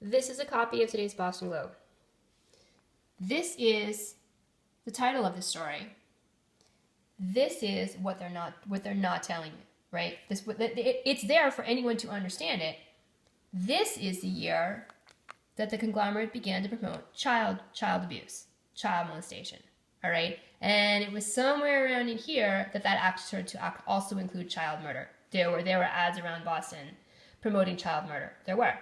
This is a copy of today's Boston Globe. This is the title of the story. This is what they're not telling you, right? It's there for anyone to understand it. This is the year that the conglomerate began to promote child abuse, child molestation. All right, and it was somewhere around in here that actually started to also include child murder. There were ads around Boston promoting child murder. There were.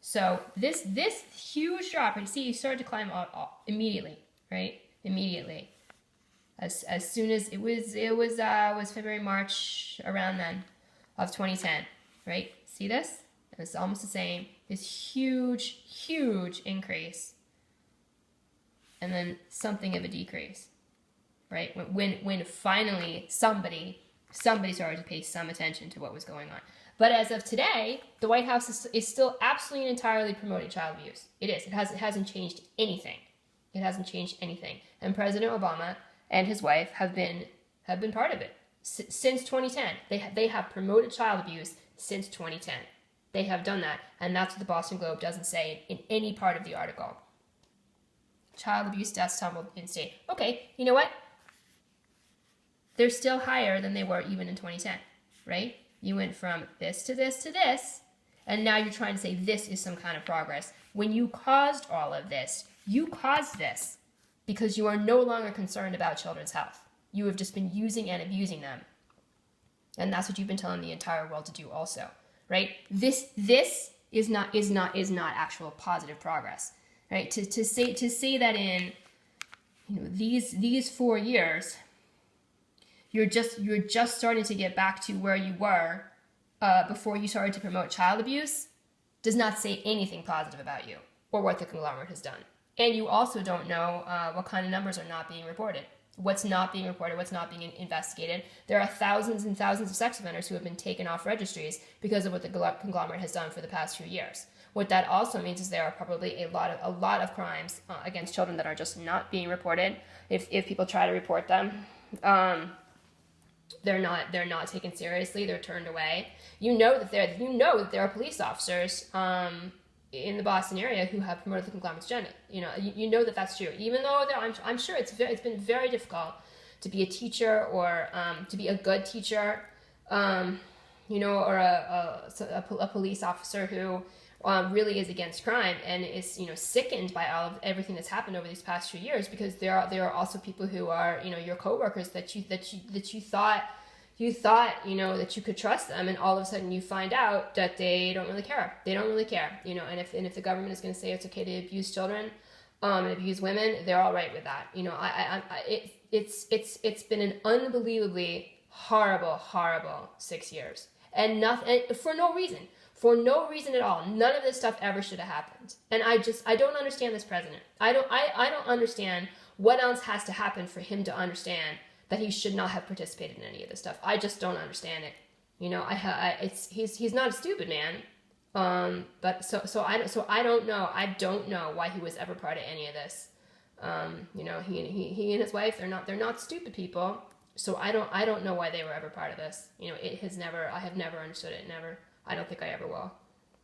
So this huge drop, and see, you started to climb up immediately, right? Immediately, as soon as it was February, March, around then, of 2010, right? See this? It's almost the same. This huge increase, and then something of a decrease, right? When finally somebody started to pay some attention to what was going on. But as of today, the White House is still absolutely and entirely promoting child abuse. It is. It hasn't changed anything. It hasn't changed anything. And President Obama and his wife have been part of it since 2010. They have promoted child abuse since 2010. They have done that, and that's what the Boston Globe doesn't say in any part of the article. Child abuse deaths tumbled in state. Okay, you know what? They're still higher than they were even in 2010, right? You went from this to this to this, and now you're trying to say this is some kind of progress. When you caused all of this, you caused this because you are no longer concerned about children's health. You have just been using and abusing them. And that's what you've been telling the entire world to do also, right? This is not actual positive progress, right? To say that in these 4 years, you're just starting to get back to where you were before you started to promote child abuse does not say anything positive about you or what the conglomerate has done. And you also don't know what kind of numbers are not being reported, what's not being reported, what's not being investigated. There are thousands and thousands of sex offenders who have been taken off registries because of what the conglomerate has done for the past few years. What that also means is there are probably a lot of crimes against children that are just not being reported. If people try to report them, they're not taken seriously. They're turned away. You know that there are police officers in the Boston area who have promoted the conglomerate's agenda. You know that that's true. Even though I'm sure it's been very difficult to be a teacher or to be a good teacher, or a police officer who really is against crime and is sickened by everything that's happened over these past few years, because there are also people who are your coworkers that you thought that you could trust them, and all of a sudden you find out that they don't really care. And if the government is going to say it's okay to abuse children and abuse women, they're all right with that. It's been an unbelievably horrible 6 years, and nothing for no reason. For no reason at all. None of this stuff ever should have happened. And I don't understand this president. I don't understand what else has to happen for him to understand that he should not have participated in any of this stuff. I just don't understand it. He's not a stupid man. But I don't know. I don't know why he was ever part of any of this. He and his wife, they're not stupid people. So I don't know why they were ever part of this. I have never understood it. Never. I don't think I ever will.